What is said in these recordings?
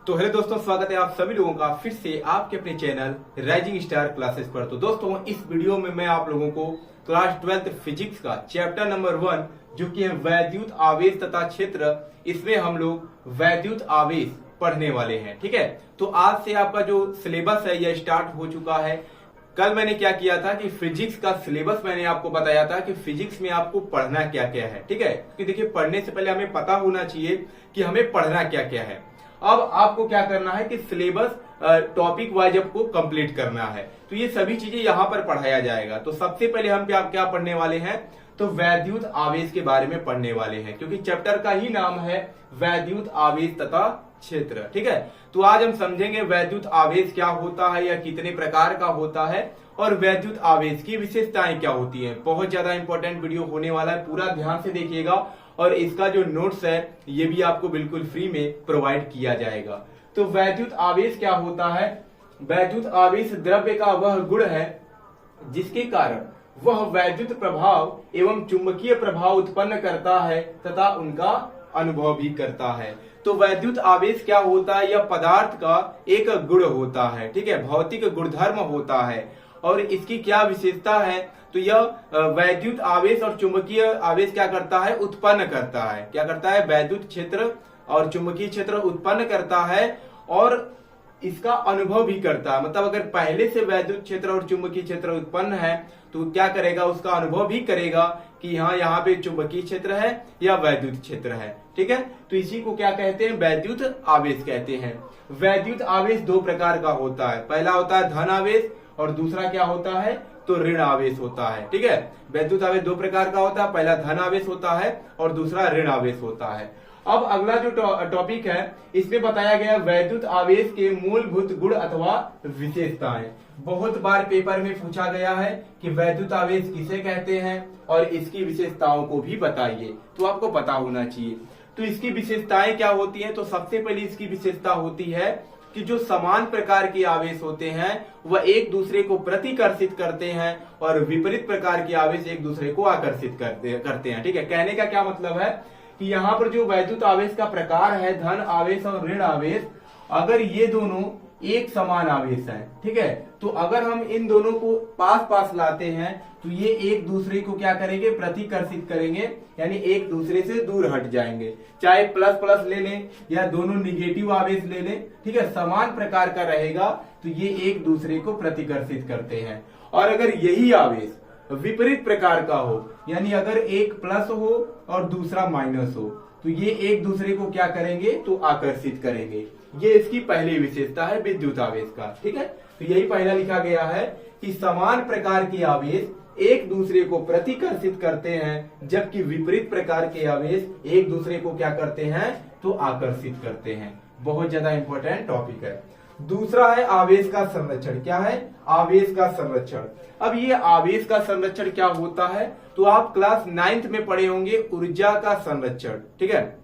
तो हेलो दोस्तों, स्वागत है आप सभी लोगों का फिर से आपके अपने चैनल राइजिंग स्टार क्लासेस पर। तो दोस्तों, इस वीडियो में मैं आप लोगों को क्लास 12th फिजिक्स का चैप्टर नंबर 1 जो कि है वैद्युत आवेश तथा क्षेत्र, इसमें हम लोग वैद्युत आवेश पढ़ने वाले हैं। ठीक है, तो आज से आपका जो सिलेबस है यह स्टार्ट हो चुका है। कल मैंने क्या किया था कि फिजिक्स का सिलेबस मैंने आपको बताया था कि फिजिक्स में आपको पढ़ना क्या क्या है। ठीक है, क्योंकि देखिए पढ़ने से पहले हमें पता होना चाहिए कि हमें पढ़ना क्या क्या है। अब आपको क्या करना है कि सिलेबस टॉपिक वाइज आपको कंप्लीट करना है, तो ये सभी चीजें यहाँ पर पढ़ाया जाएगा। तो सबसे पहले हम क्या पढ़ने वाले हैं, तो वैद्युत आवेश के बारे में पढ़ने वाले हैं, क्योंकि चैप्टर का ही नाम है वैद्युत आवेश तथा क्षेत्र। ठीक है, तो आज हम समझेंगे वैद्युत आवेश क्या होता है या कितने प्रकार का होता है और वैद्युत आवेश की विशेषताएं क्या होती हैं। बहुत ज्यादा इंपॉर्टेंट वीडियो होने वाला है, पूरा ध्यान से देखिएगा और इसका जो नोट्स है ये भी आपको बिल्कुल फ्री में प्रोवाइड किया जाएगा। तो वैद्युत आवेश क्या होता है? वैद्युत आवेश द्रव्य का वह गुण है जिसके कारण वह वैद्युत प्रभाव एवं चुंबकीय प्रभाव उत्पन्न करता है तथा उनका अनुभव भी करता है। तो वैद्युत आवेश क्या होता है? यह पदार्थ का एक गुण होता है। ठीक है, भौतिक गुणधर्म होता है। और इसकी क्या विशेषता है? तो यह वैद्युत आवेश और चुंबकीय आवेश क्या करता है? उत्पन्न करता है। क्या करता है? वैद्युत क्षेत्र और चुंबकीय क्षेत्र उत्पन्न करता है और इसका अनुभव भी करता है। मतलब अगर पहले से वैद्युत क्षेत्र और चुंबकीय क्षेत्र उत्पन्न है तो क्या करेगा? उसका अनुभव भी करेगा कि हाँ, यहाँ पे चुंबकीय क्षेत्र है या वैद्युत क्षेत्र है। ठीक है, तो इसी को क्या कहते हैं? वैद्युत आवेश कहते हैं। वैद्युत आवेश दो प्रकार का होता है। पहला होता है धन आवेश और दूसरा क्या होता है? तो ऋण आवेश होता है। ठीक है, वैद्युत आवेश दो प्रकार का होता है, पहला धन आवेश होता है और दूसरा ऋण आवेश होता है। अब अगला जो टॉपिक है इसमें बताया गया वैद्युत आवेश के मूलभूत गुण अथवा विशेषताएं। बहुत बार पेपर में पूछा गया है कि वैद्युत आवेश किसे कहते हैं और इसकी विशेषताओं को भी बताइए, तो आपको पता होना चाहिए। तो इसकी विशेषताएं क्या होती हैं? तो सबसे पहले इसकी विशेषता होती है कि जो समान प्रकार के आवेश होते हैं वह एक दूसरे को प्रतिकर्षित करते हैं और विपरीत प्रकार के आवेश एक दूसरे को आकर्षित करते हैं। ठीक है, कहने का क्या मतलब है कि यहाँ पर जो वैद्युत आवेश का प्रकार है धन आवेश और ऋण आवेश, अगर ये दोनों एक समान आवेश है, ठीक है, तो अगर हम इन दोनों को पास पास लाते हैं तो ये एक दूसरे को क्या करेंगे? प्रतिकर्षित करेंगे, यानी एक दूसरे से दूर हट जाएंगे। चाहे प्लस प्लस ले लें या दोनों निगेटिव आवेश ले लें, ठीक है, समान प्रकार का रहेगा तो ये एक दूसरे को प्रतिकर्षित करते हैं। और अगर यही आवेश विपरीत प्रकार का हो, यानी अगर एक प्लस हो और दूसरा माइनस हो, तो ये एक दूसरे को क्या करेंगे? तो आकर्षित करेंगे। ये इसकी पहली विशेषता है विद्युत आवेश का। ठीक है, तो यही पहला लिखा गया है कि समान प्रकार के आवेश एक दूसरे को प्रतिकर्षित करते हैं, जबकि विपरीत प्रकार के आवेश एक दूसरे को क्या करते हैं? तो आकर्षित करते हैं। बहुत ज्यादा इंपॉर्टेंट टॉपिक है। दूसरा है आवेश का संरक्षण। क्या है? आवेश का संरक्षण। अब ये आवेश का संरक्षण क्या होता है? तो आप क्लास 9th में पढ़े होंगे ऊर्जा का संरक्षण। ठीक है,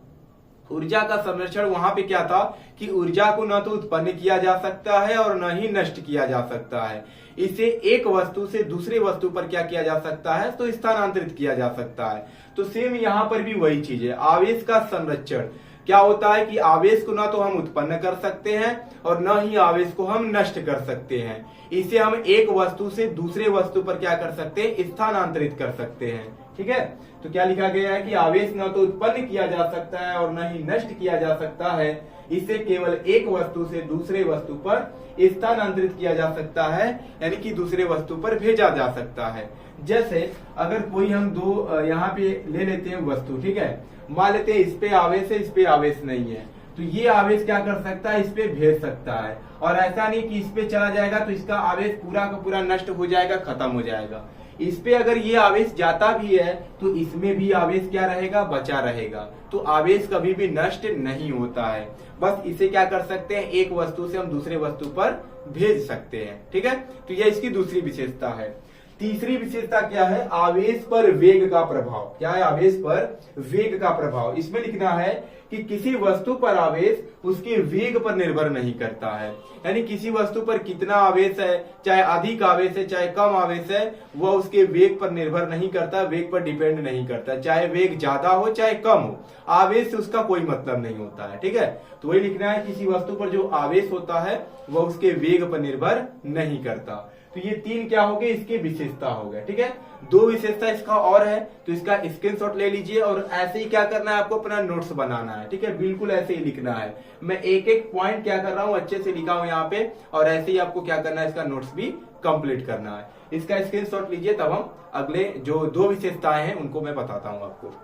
ऊर्जा का संरक्षण वहां पे क्या था कि ऊर्जा को न तो उत्पन्न किया जा सकता है और न ही नष्ट किया जा सकता है। इसे एक वस्तु से दूसरे वस्तु पर क्या किया जा सकता है? तो स्थानांतरित किया जा सकता है। तो सेम यहाँ पर भी वही चीज है। आवेश का संरक्षण क्या होता है कि आवेश को ना तो हम उत्पन्न कर सकते हैं और न ही आवेश को हम नष्ट कर सकते हैं। इसे हम एक वस्तु से दूसरे वस्तु पर क्या कर सकते हैं? स्थानांतरित कर सकते हैं। ठीक है, तो क्या लिखा गया है कि आवेश न तो उत्पन्न किया जा सकता है और न ही नष्ट किया जा सकता है, इसे केवल एक वस्तु से दूसरे वस्तु पर स्थानांतरित किया जा सकता है, यानी कि दूसरे वस्तु पर भेजा जा सकता है। जैसे अगर कोई हम दो यहाँ पे ले लेते हैं वस्तु, ठीक है, मान लेते हैं इस पे आवेश है, इस पे आवेश नहीं है, तो ये आवेश क्या कर सकता है? इस पे भेज सकता है। और ऐसा नहीं कि इस पे चला जाएगा तो इसका आवेश पूरा का पूरा नष्ट हो जाएगा, खत्म हो जाएगा। इस पे अगर ये आवेश जाता भी है तो इसमें भी आवेश क्या रहेगा? बचा रहेगा। तो आवेश कभी भी नष्ट नहीं होता है। बस इसे क्या कर सकते हैं? एक वस्तु से हम दूसरे वस्तु पर भेज सकते हैं। ठीक है, तो यह इसकी दूसरी विशेषता है। तीसरी विशेषता क्या है? आवेश पर वेग का प्रभाव। क्या है? आवेश पर वेग का प्रभाव। इसमें लिखना है कि किसी वस्तु पर आवेश उसके वेग पर निर्भर नहीं करता है। यानी किसी वस्तु पर कितना आवेश है, चाहे अधिक आवेश है चाहे कम आवेश है, वह उसके वेग पर निर्भर नहीं करता, वेग पर डिपेंड नहीं करता। चाहे वेग ज्यादा हो चाहे कम हो, आवेश से उसका कोई मतलब नहीं होता है। ठीक है, तो वही लिखना है, किसी वस्तु पर जो आवेश होता है वह उसके वेग पर निर्भर नहीं करता। तो ये तीन क्या हो गए, इसकी विशेषता हो गए। ठीक है, दो विशेषता इसका और है, तो इसका स्क्रीनशॉट ले लीजिए और ऐसे ही क्या करना है, आपको अपना नोट्स बनाना है। ठीक है, बिल्कुल ऐसे ही लिखना है। मैं एक एक पॉइंट क्या कर रहा हूं अच्छे से लिखा हूं यहाँ पे, और ऐसे ही आपको क्या करना है, इसका नोट्स भी कंप्लीट करना है। इसका स्क्रीनशॉट लीजिए, तब हम अगले जो दो विशेषताएं हैं उनको मैं बताता हूं आपको।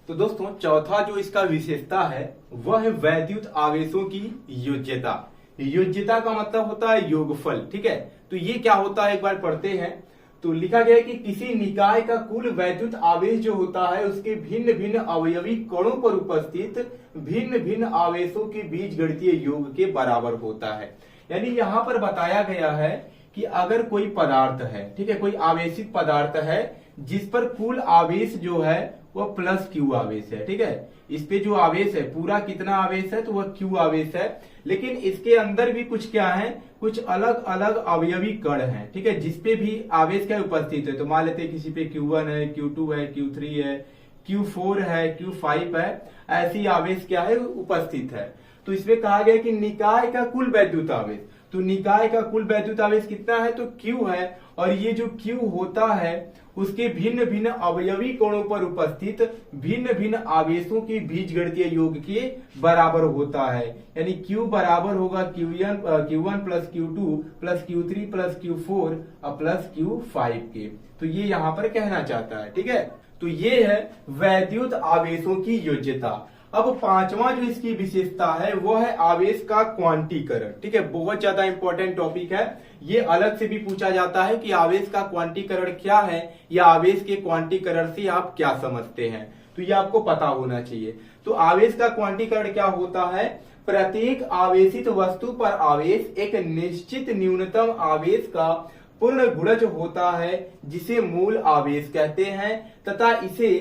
तो दोस्तों, चौथा जो इसका विशेषता है वह है वैद्युत आवेशों की योज्यता। योज्यता का मतलब होता है योगफल। ठीक है, तो ये क्या होता है एक बार पढ़ते हैं। तो लिखा गया है कि किसी निकाय का कुल वैद्युत आवेश जो होता है उसके भिन्न भिन्न अवयवी कणों पर उपस्थित भिन्न भिन्न आवेशों के बीजगणितीय योग के बराबर होता है। यानी यहाँ पर बताया गया है कि अगर कोई पदार्थ है, ठीक है, कोई आवेशित पदार्थ है जिस पर कुल आवेश जो है वह प्लस क्यू आवेश है। ठीक है, इस पे जो आवेश है पूरा कितना आवेश है, तो वह क्यू आवेश है, लेकिन इसके अंदर भी कुछ क्या है, कुछ अलग अलग अवयवी कण हैं। ठीक है, जिसपे भी आवेश क्या उपस्थित है, तो मान लेते हैं किसी पे Q1 है, Q2 है, Q3 है, Q4 है, Q5 है, ऐसी आवेश क्या है उपस्थित है। तो इसमें कहा गया कि निकाय का कुल वैद्युत आवेश, तो निकाय का कुल वैद्युत आवेश कितना है, तो Q है, और ये जो Q होता है उसके भिन्न भिन्न अवयवी कोणों पर उपस्थित भिन्न भिन्न आवेशों के बीजगणितीय योग के बराबर होता है। यानी Q बराबर होगा Q1 plus Q2 plus Q3 plus Q4 और प्लस Q5 के। तो ये यहाँ पर कहना चाहता है। ठीक है, तो ये है वैद्युत आवेशों की योज्यता। अब पांचवा जो इसकी विशेषता है वो है आवेश का क्वांटीकरण। ठीक है, बहुत ज्यादा इंपॉर्टेंट टॉपिक है, ये अलग से भी पूछा जाता है कि आवेश का क्वांटीकरण क्या है, या आवेश के क्वांटीकरण से आप क्या समझते हैं, तो ये आपको पता होना चाहिए। तो आवेश का क्वांटीकरण क्या होता है, प्रत्येक आवेशित वस्तु पर आवेश एक निश्चित न्यूनतम आवेश का पूर्ण गुणज होता है जिसे मूल आवेश कहते हैं, तथा इसे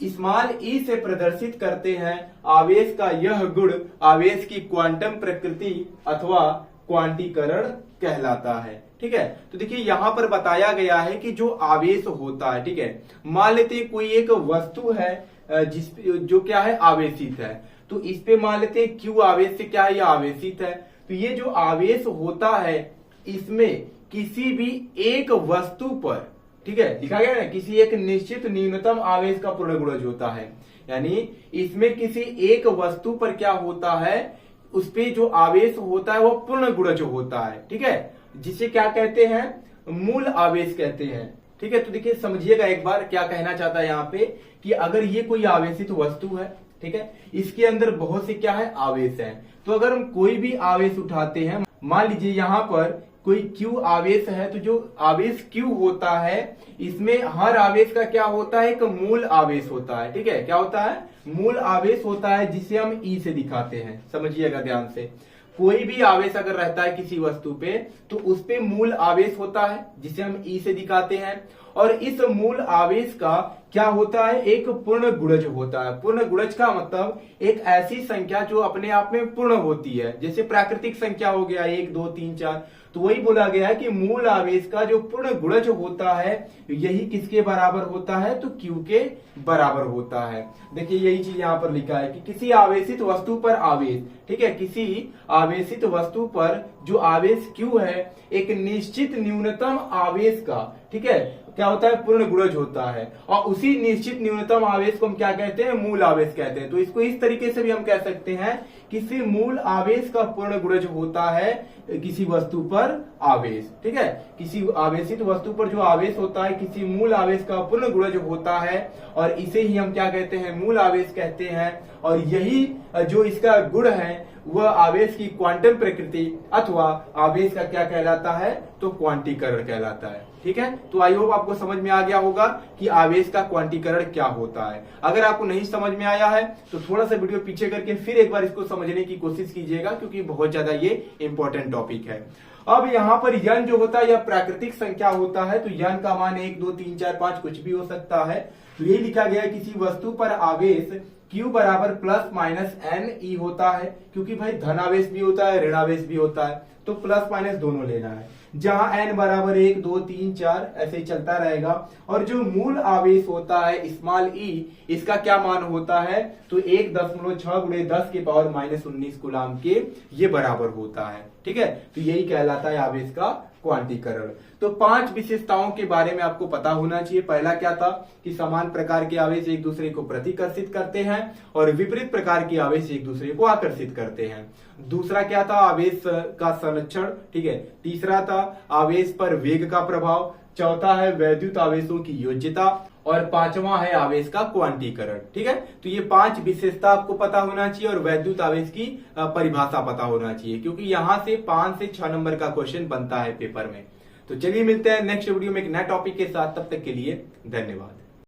स्मॉल ई से प्रदर्शित करते हैं। आवेश का यह गुण आवेश की क्वांटम प्रकृति अथवा क्वांटीकरण कहलाता है। ठीक है, तो देखिए यहाँ पर बताया गया है कि जो आवेश होता है, ठीक है, मान लेते हैं कोई एक वस्तु है जो क्या है आवेशित है, तो इस पे मान लेते हैं क्यू आवेश से क्या है, यह आवेशित है। तो ये जो आवेश होता है इसमें किसी भी एक वस्तु पर, ठीक है, लिखा गया है किसी एक निश्चित न्यूनतम आवेश का पूर्ण गुणज होता है। यानी इसमें किसी एक वस्तु पर क्या होता है, उस पे जो आवेश होता है वो पूर्ण गुणज होता है। ठीक है, जिसे क्या कहते हैं, मूल आवेश कहते हैं। ठीक है, तो देखिए समझिएगा एक बार क्या कहना चाहता है यहाँ पे, कि अगर ये कोई आवेशित वस्तु है, ठीक है, इसके अंदर बहुत से क्या है आवेश है, तो अगर हम कोई भी आवेश उठाते हैं, मान लीजिए यहाँ पर कोई Q आवेश है, तो जो आवेश Q होता है इसमें हर आवेश का क्या होता है, एक मूल आवेश होता है। ठीक है, क्या होता है, मूल आवेश होता है, जिसे हम E से दिखाते हैं। समझिएगा ध्यान से, कोई भी आवेश अगर रहता है किसी वस्तु पे तो उस पे मूल आवेश होता है जिसे हम E से दिखाते हैं, और इस मूल आवेश का क्या होता है, एक पूर्ण गुणज होता है। पूर्ण गुणज का मतलब एक ऐसी संख्या जो अपने आप में पूर्ण होती है, जैसे प्राकृतिक संख्या हो गया 1 2 3 4, तो वही बोला गया है कि मूल आवेश का जो पूर्ण गुणज होता है यही किसके बराबर होता है, तो Q के बराबर होता है। देखिए यही चीज यहाँ पर लिखा है कि किसी आवेशित वस्तु पर आवेश, ठीक है, किसी आवेशित वस्तु पर जो आवेश Q है एक निश्चित न्यूनतम आवेश का, ठीक है, क्या होता है, पूर्ण गुणज होता है, और उसी निश्चित न्यूनतम आवेश को हम क्या कहते हैं, मूल आवेश कहते हैं। तो इसको इस तरीके से भी हम कह सकते हैं, किसी मूल आवेश का पूर्ण गुणज होता है किसी वस्तु पर आवेश। ठीक है, किसी आवेशित वस्तु पर जो आवेश होता है किसी मूल आवेश का पूर्ण गुणज होता है, और इसे ही हम क्या कहते हैं, मूल आवेश कहते हैं। और यही जो इसका गुण है वह आवेश की क्वांटम प्रकृति अथवा आवेश का क्या कहलाता है, तो क्वांटीकरण कहलाता है। ठीक है, तो आई होप आपको समझ में आ गया होगा कि आवेश का क्वांटीकरण क्या होता है। अगर आपको नहीं समझ में आया है तो थोड़ा सा वीडियो पीछे करके फिर एक बार इसको समझने की कोशिश कीजिएगा, क्योंकि बहुत ज्यादा ये इंपॉर्टेंट टॉपिक है। अब यहाँ पर यन जो होता है यह प्राकृतिक संख्या होता है, तो यन का मान 1 2 3 4 5 कुछ भी हो सकता है। तो यही लिखा गया है किसी वस्तु पर आवेश Q बराबर प्लस माइनस एन ई होता है, क्योंकि भाई धनावेश भी होता है ऋणावेश भी होता है, तो प्लस माइनस दोनों लेना है। जहां n बराबर 1 2 3 4 ऐसे ही चलता रहेगा। और जो मूल आवेश होता है स्मॉल e, इसका क्या मान होता है, तो 1.6 गुणे 10 के पावर माइनस 19 कूलाम के ये बराबर होता है। ठीक है, तो यही कहलाता है आवेश का क्वांटीकरण। तो 5 विशेषताओं के बारे में आपको पता होना चाहिए। पहला क्या था कि समान प्रकार के आवेश एक दूसरे को प्रतिकर्षित करते हैं और विपरीत प्रकार के आवेश एक दूसरे को आकर्षित करते हैं। दूसरा क्या था, आवेश का संरक्षण। ठीक है, तीसरा था आवेश पर वेग का प्रभाव। चौथा है वैद्युत आवेशों की योज्यता और पांचवा है आवेश का क्वांटीकरण। ठीक है, तो ये 5 विशेषता आपको पता होना चाहिए और वैद्युत आवेश की परिभाषा पता होना चाहिए, क्योंकि यहां से 5 से 6 नंबर का क्वेश्चन बनता है पेपर में। तो चलिए मिलते हैं नेक्स्ट वीडियो में एक नए टॉपिक के साथ, तब तक के लिए धन्यवाद।